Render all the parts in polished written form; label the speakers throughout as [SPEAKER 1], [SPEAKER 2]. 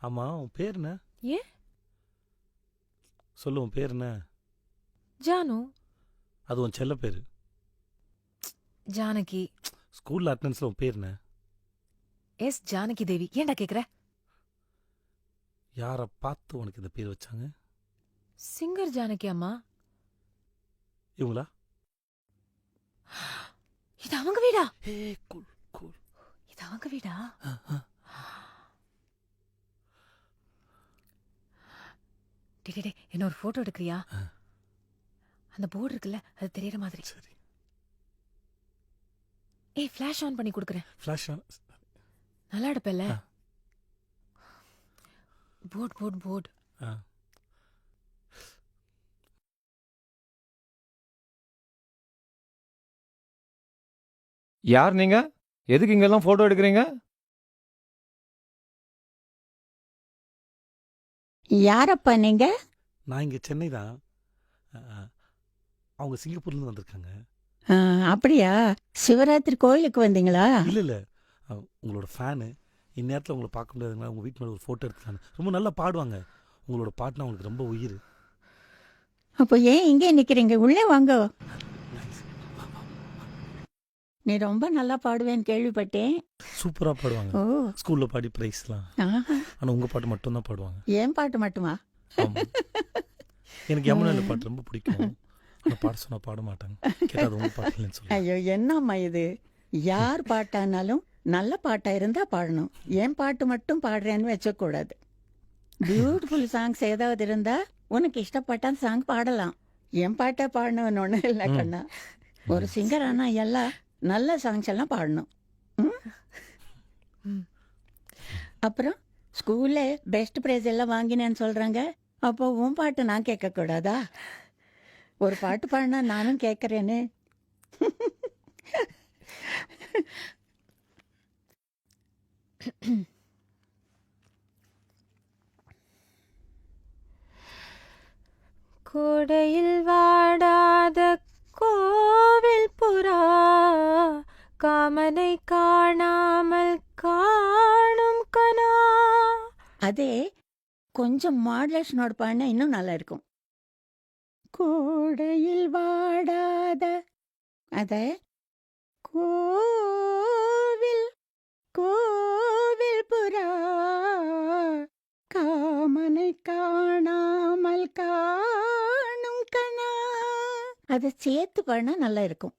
[SPEAKER 1] ஆமா, உன் பேர் என்ன?
[SPEAKER 2] ஏன்?
[SPEAKER 1] சொல்லு, உன் பேர் என்ன?
[SPEAKER 2] ஜானு.
[SPEAKER 1] அது உன் செல்ல பேரு.
[SPEAKER 2] ஜானகி.
[SPEAKER 1] ஸ்கூல்ல அட்டெண்டன்ஸ்ல உன் பேர் என்ன?
[SPEAKER 2] எஸ் ஜானகி தேவி. ஏன்டா கேக்குற?
[SPEAKER 1] யாரை பார்த்து உனக்கு இந்த பேர் வச்சாங்க?
[SPEAKER 2] சிங்கர் ஜானகி அம்மா.
[SPEAKER 1] இவங்களா?
[SPEAKER 2] இது அவங்க வீடா?
[SPEAKER 1] ஏ கூல் கூல்.
[SPEAKER 2] இது அவங்க வீடா? டே என்ன ஒரு போட்டோ எடுக்கிறியா? அந்த போர்டு இருக்குல்ல, அது தெரியற மாதிரி.
[SPEAKER 1] சரி.
[SPEAKER 2] ஏய், ஃபிளாஷ் ஆன் பண்ணி கொடுக்குறேன்.
[SPEAKER 1] Flash on.
[SPEAKER 2] நல்லா எடுப்பல்ல? Board board board.
[SPEAKER 3] யார் நீங்க? எதுக்கு இங்கெல்லாம் போட்டோ எடுக்கிறீங்க?
[SPEAKER 4] யாரப்பா நீங்க?
[SPEAKER 1] நான் இங்க சென்னை தான். அவங்க சிங்கப்பூர்லேருந்து வந்திருக்காங்க.
[SPEAKER 4] அப்படியா? சிவராத்திரி கோயிலுக்கு வந்தீங்களா?
[SPEAKER 1] இல்லை இல்லை, உங்களோட ஃபேனு. இந்நேரத்தில் உங்களை பார்க்க முடியாதுங்களா? உங்கள் வீட்டு மேலே ஒரு ஃபோட்டோ எடுத்துக்காங்க. ரொம்ப நல்லா பாடுவாங்க. உங்களோட பாட்டுனா அவங்களுக்கு ரொம்ப உயிர்.
[SPEAKER 4] அப்போ ஏன் இங்கே நிக்கிறீங்க? உள்ளே வாங்க. நீ ரொம்ப நல்லா பாடுவேன்னு கேள்விப்பட்டேன்.
[SPEAKER 1] சூப்பராக பாடுவாங்க.
[SPEAKER 4] ஓ,
[SPEAKER 1] ஸ்கூலில் பாடி ப்ரைஸ்லாம். ஆனால் உங்கள் பாட்டு மட்டும்தான் பாடுவாங்க.
[SPEAKER 4] ஏன் பாட்டு மட்டுமா?
[SPEAKER 1] ஆமாம். எனக்கு யமுனாவில் பாட்டு ரொம்ப பிடிக்கும். ஆனால் பாட சொன்னால் பாட மாட்டாங்க. கேட்டால் உங்கள் பாட்டு இல்லைன்னு சொல்லுவாங்க.
[SPEAKER 4] ஐயோ, என்னம்மா இது? யார் பாட்டானாலும் நல்ல பாட்டா இருந்தா பாடணும். ஏன் பாட்டு மட்டும் பாடுறேன்னு வச்சக்கூடாது. பியூட்டிஃபுல் சாங்ஸ் ஏதாவது இருந்தா உனக்கு இஷ்டப்பட்ட சாங் பாடலாம். என் பாட்டை பாடணும்னு ஒன்றும் இல்லை கண்ணா. ஒரு சிங்கர் ஆனா எல்லாம் நல்ல சாங்ஸ் எல்லாம் பாடணும். அப்புறம் ஸ்கூல்ல பெஸ்ட் ப்ரைஸ் எல்லாம் வாங்கினேன்னு சொல்றாங்க. அப்போ உன் பாட்டு நான் கேட்க கூடாதா? ஒரு பாட்டு பாடினா நானும் கேட்கறேன்னு.
[SPEAKER 2] கோடையில் வாடாத கோவில் புறா காமனை காணாமல் காணும் கனா.
[SPEAKER 4] அதே கொஞ்சம் மாடுலேஷனோட பாடினா இன்னும் நல்லா இருக்கும். கோடையில் வாடாத அத கோவில் கோவில் புறா காமனை காணாமல் காணும் கனா. அதை சேர்த்து பாடினா நல்லா இருக்கும்.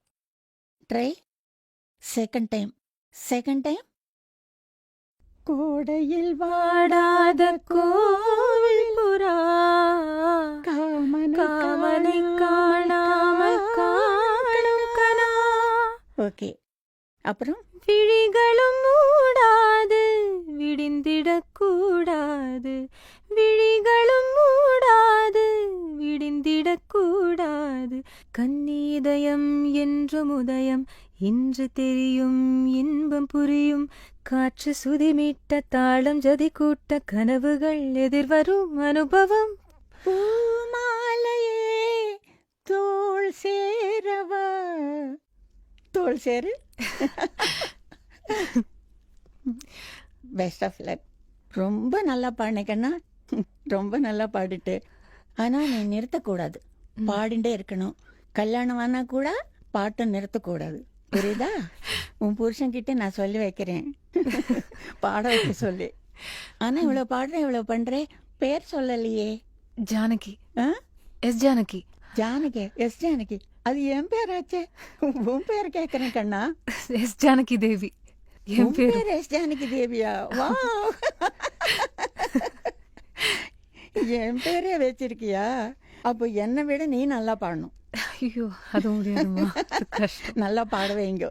[SPEAKER 4] Try second time. கோடையில்
[SPEAKER 2] வாடாத கோவில் புறா காமனை காணாமல் காணும் கனா.
[SPEAKER 4] ஓகே. அப்புறம்
[SPEAKER 2] விழிகளும் மூடாது விடிந்திடக்கூடாது, விழிகளும் மூடாது விடிந்திடக்கூடாது. கண்ணீதயம் என்றும் உதயம் இன்று தெரியும் இன்பம் புரியும். காற்று சுதிமிட்ட தாளம் ஜதி கூட்ட கனவுகள் எதிர்வரும் அனுபவம்.
[SPEAKER 4] பூமாலையே தோள் சேரவா. தோள் சேரு. Best of luck. ரொம்ப நல்லா பாடினேக்கண்ணா. ரொம்ப நல்லா பாடிட்டு. ஆனால் நீ நிறுத்தக்கூடாது, பாடிண்டே இருக்கணும். கல்யாணம் ஆனால் கூட பாட்டை நிறுத்தக்கூடாது, புரியுதா? உன் புருஷன்கிட்ட நான் சொல்லி வைக்கிறேன், பாட வைக்க சொல்லி. ஆனால் இவ்வளோ பாடுறேன் இவ்வளோ பண்ணுறேன், பேர் சொல்லலையே.
[SPEAKER 2] ஜானகி. எஸ் ஜானகி.
[SPEAKER 4] ஜானகி. எஸ் ஜானகி. அது என் பேராச்சே. உன் பேர் கேட்குறேன் கண்ணா.
[SPEAKER 2] எஸ் ஜானகி தேவி.
[SPEAKER 4] என் பேர் எஸ் ஜானகி தேவியா? வா, என் பேரே வச்சிருக்கியா? அப்போ என்னை விட நீ நல்லா பாடணும்.
[SPEAKER 2] ஐயோ, அது முடியாதுமா, கஷ்டம்.
[SPEAKER 4] நல்லா பாட வைங்க.